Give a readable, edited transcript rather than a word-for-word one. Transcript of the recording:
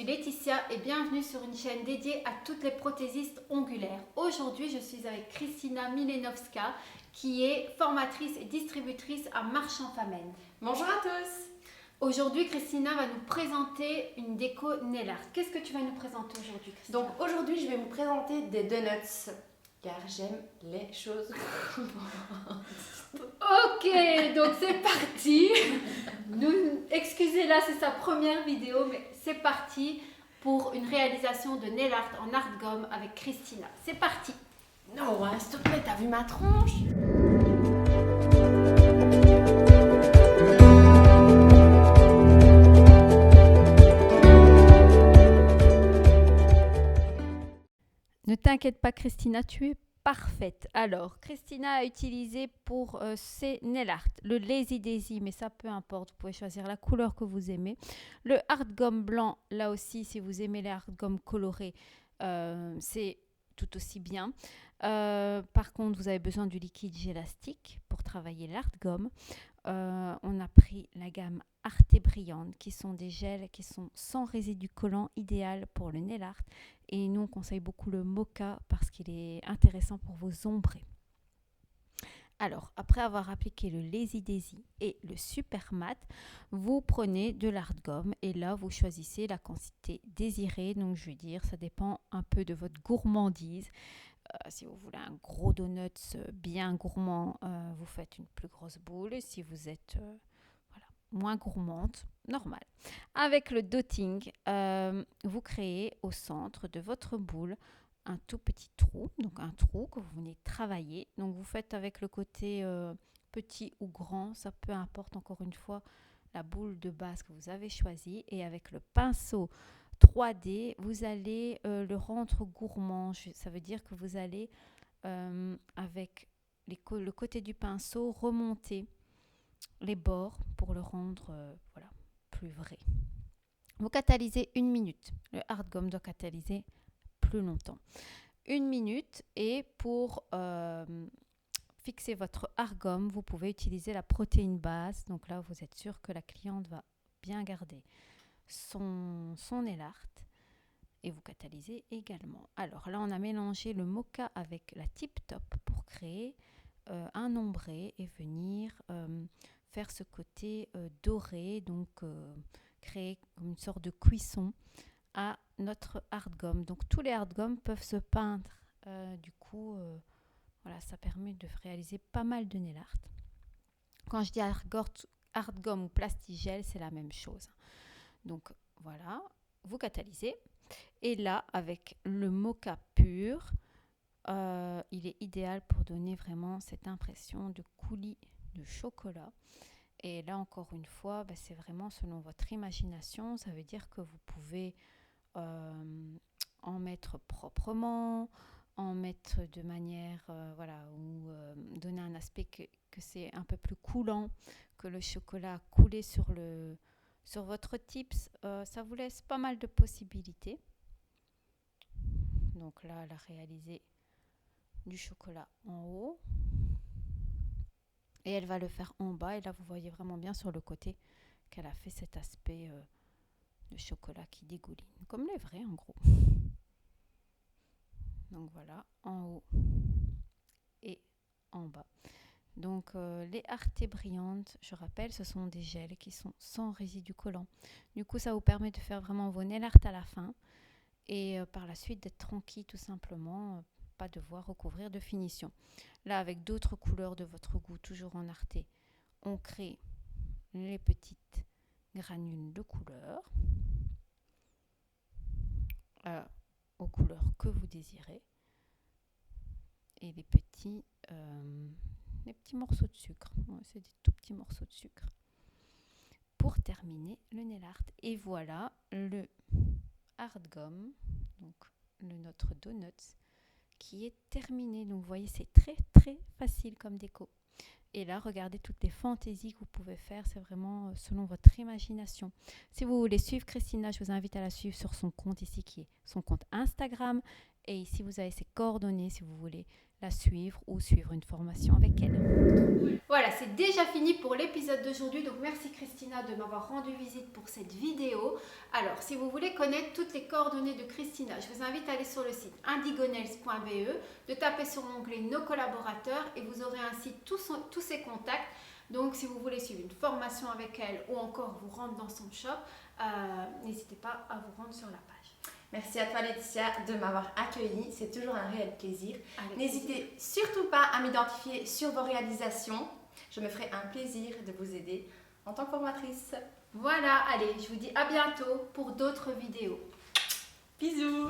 Laetitia et bienvenue sur une chaîne dédiée à toutes les prothésistes ongulaires. Aujourd'hui, je suis avec Kristina Milenowska qui est formatrice et distributrice à Marchand-Famenne. Bonjour à tous. Aujourd'hui, Kristina va nous présenter une déco nail art. Qu'est-ce que tu vas nous présenter aujourd'hui, Kristina? Donc aujourd'hui, je vais vous présenter des donuts car j'aime les choses. Ok, donc c'est parti. Excusez-la, c'est sa première vidéo, mais c'est parti pour une réalisation de nail art en art gomme avec Kristina. C'est parti. Non, hein, s'il te plaît, t'as vu ma tronche? Ne t'inquiète pas, Kristina, tu es parfaite. Alors, Kristina a utilisé pour ses nail art le Lazy Daisy, mais ça peu importe, vous pouvez choisir la couleur que vous aimez. Le art gomme blanc, là aussi, si vous aimez les art gomme colorés, c'est tout aussi bien. Par contre, vous avez besoin du liquide gélastique pour travailler l'art gomme. On a pris la gamme Arte Brillante, qui sont des gels qui sont sans résidus collants, idéal pour le nail art. Et nous, on conseille beaucoup le Mocha parce qu'il est intéressant pour vos ombrés. Alors, après avoir appliqué le Lazy Daisy et le Super Matte, vous prenez de l'art gomme et là, vous choisissez la quantité désirée. Donc, je veux dire, ça dépend un peu de votre gourmandise. Si vous voulez un gros donut bien gourmand, vous faites une plus grosse boule. Si vous êtes moins gourmande, normal. Avec le dotting, vous créez au centre de votre boule un tout petit trou, donc un trou que vous venez travailler. Donc vous faites avec le côté petit ou grand, ça peu importe encore une fois la boule de base que vous avez choisie. Et avec le pinceau 3D, vous allez le rendre gourmand. Ça veut dire que vous allez, avec le côté du pinceau, remonter les bords pour le rendre plus vrai. Vous catalysez 1 minute. Le hard gum doit catalyser plus longtemps. 1 minute, et pour fixer votre hard gum, vous pouvez utiliser la protéine base. Donc là, vous êtes sûr que la cliente va bien garder son nail art. Et vous catalysez également. Alors là, on a mélangé le Mocha avec la Tip Top pour créer un ombré et venir faire ce côté doré, donc créer une sorte de cuisson à notre hard gum. Donc tous les hard gums peuvent se peindre. Du coup, ça permet de réaliser pas mal de nail art. Quand je dis hard gum ou plastigel, c'est la même chose. Donc voilà, vous catalysez. Et là, avec le Mocha pur, il est idéal pour donner vraiment cette impression de coulis de chocolat. Et là, encore une fois, c'est vraiment selon votre imagination. Ça veut dire que vous pouvez en mettre proprement, en mettre de manière, ou donner un aspect que c'est un peu plus coulant, que le chocolat a coulé sur votre tips. Ça vous laisse pas mal de possibilités. Donc là, elle a réalisé du chocolat en haut. Et elle va le faire en bas. Et là, vous voyez vraiment bien sur le côté qu'elle a fait cet aspect de chocolat qui dégouline. Comme les vrais, en gros. Donc voilà, en haut et en bas. Donc les Arte Brillantes, je rappelle, ce sont des gels qui sont sans résidus collants. Du coup, ça vous permet de faire vraiment vos nail art à la fin. Et par la suite d'être tranquille tout simplement, pas devoir recouvrir de finition. Là, avec d'autres couleurs de votre goût, toujours en Arte, on crée les petites granules de couleurs aux couleurs que vous désirez, et les petits morceaux de sucre. C'est des tout petits morceaux de sucre pour terminer le nail art. Et voilà le hard gum, donc notre donut qui est terminé. Donc vous voyez, c'est très très facile comme déco. Et là, regardez toutes les fantaisies que vous pouvez faire. C'est vraiment selon votre imagination. Si vous voulez suivre Kristina, je vous invite à la suivre sur son compte ici, qui est son compte Instagram. Et ici, vous avez ses coordonnées si vous voulez la suivre ou suivre une formation avec elle. Voilà, c'est déjà fini pour l'épisode d'aujourd'hui. Donc, merci Christina de m'avoir rendu visite pour cette vidéo. Alors, si vous voulez connaître toutes les coordonnées de Christina, je vous invite à aller sur le site indigonails.be, de taper sur l'onglet Nos collaborateurs et vous aurez ainsi tous ses contacts. Donc, si vous voulez suivre une formation avec elle ou encore vous rendre dans son shop, n'hésitez pas à vous rendre sur la page. Merci à toi Laetitia de m'avoir accueillie, c'est toujours un réel plaisir. N'hésitez surtout pas à m'identifier sur vos réalisations, je me ferai un plaisir de vous aider en tant que formatrice. Voilà, allez, je vous dis à bientôt pour d'autres vidéos. Bisous.